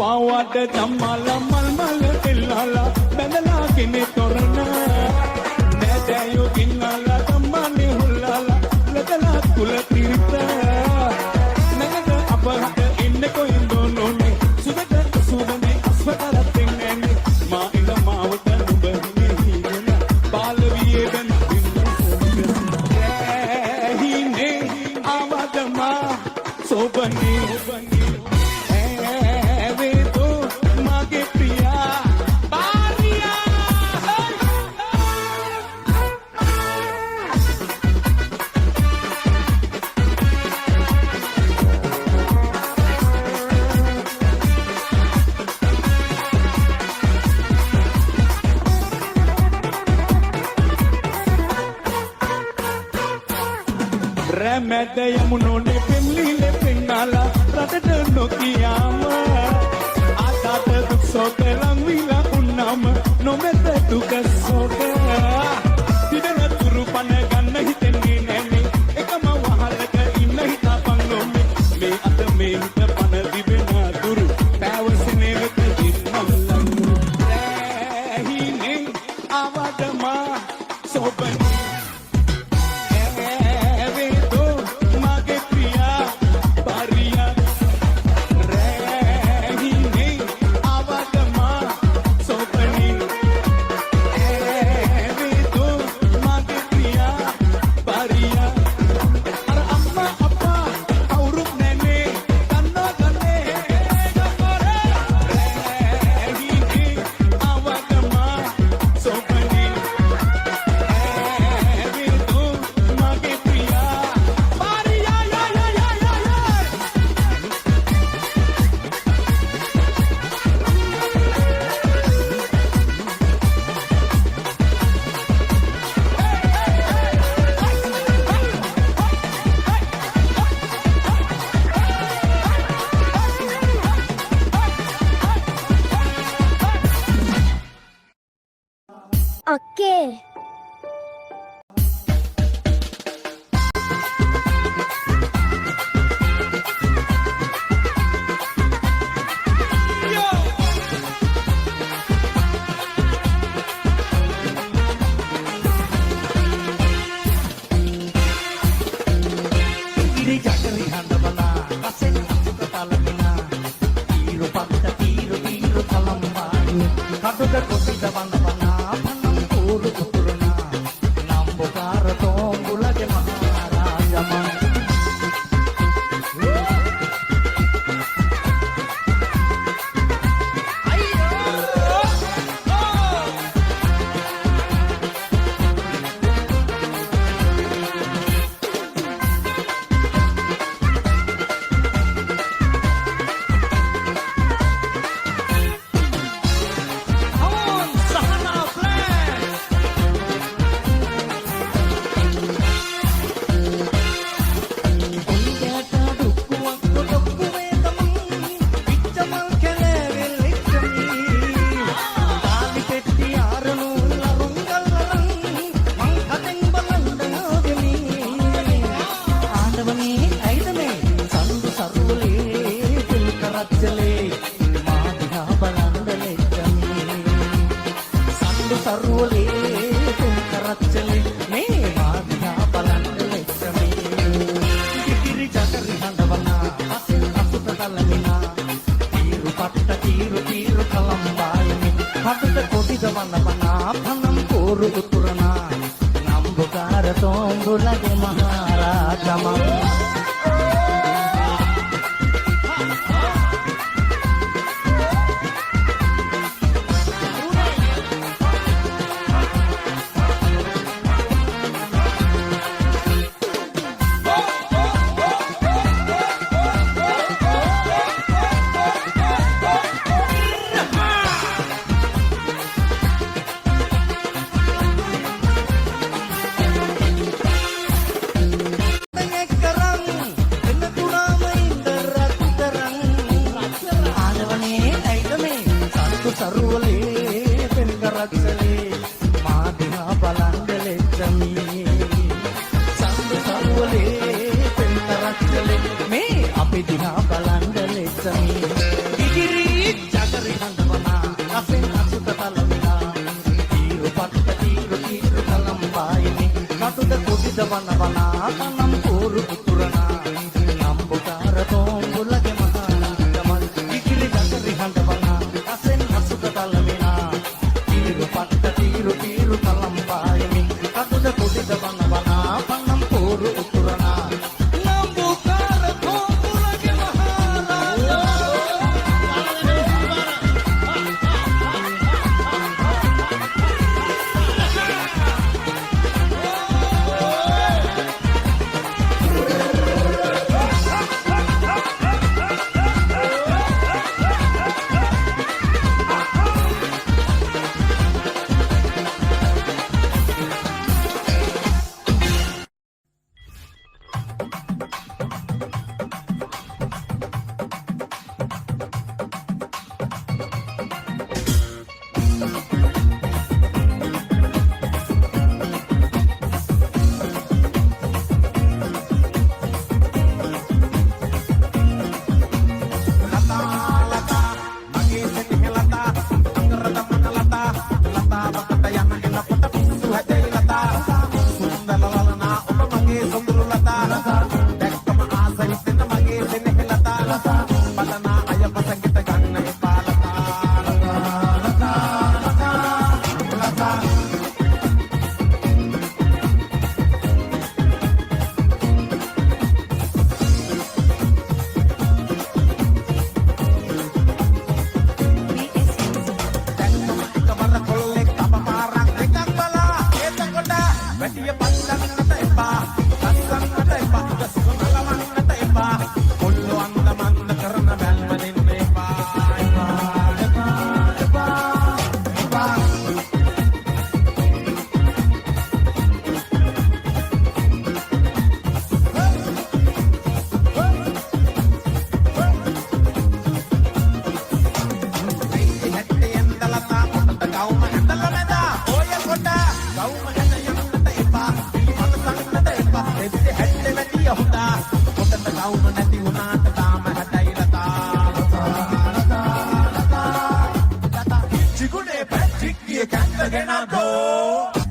පාවඩ ජම්මාලා මල් මල් එල්ලාලා බැඳලා කෙනේ තොරණ නැදයෝ ගින්නාලා තම්මානේ හුල්ලාලා ලදලා කුල තිරිත නගද අපහට ඉන්න කොයින්දෝ නොනේ සුබද සුබනේ අස්වතර දෙන්නේ මා ඉල මාවට නුඹ හිමිගෙන බාල වියේදන හිනේ ආවදමා සෝබනේ මැද යමුනෝනේ පෙම්ලිලේ පෙන්නාලා රටට නොකියාම ආතත දුක් සෝක ලං විලා උන්නාම නොමෙත දුක සෝක දිදන තුරු පන ගන්න හිතෙන්නේ නැනේ එකම වහලක ඉන්න හිතාපන් නොමේ මේ අත මේ හිත පන දිවෙන තුරු පැවසනේ වෙත දින්නම් ලඟු හිනේ ආවදමා සෝබන අක්කේ ಬನವನ ನಂಬೂರು ಪುತ್ರನ ನಂಬುಕಾರ ತೋಂಬುಲಗೆ ಮಹಾನಗಮನ್ ಇಕಿಲಿ ಗಗರಿ ಹಂಡವನ ಕಸೆನ್ ಹಸುಕ ತಲಮಿನ ತೀರು ಪಟ್ಟ ತೀರು ತೀರು ತಲಂಪಾಯಿನಿ ಕದುದ ಕುಡಿದ ಬನವನ ನಂಬೂರು ಪುತ್ರನ ನಂಬುಕಾರ ತೋಂಬುಲಗೆ ಮಹಾರಾಜ Chico de Patrick, you can't get a go.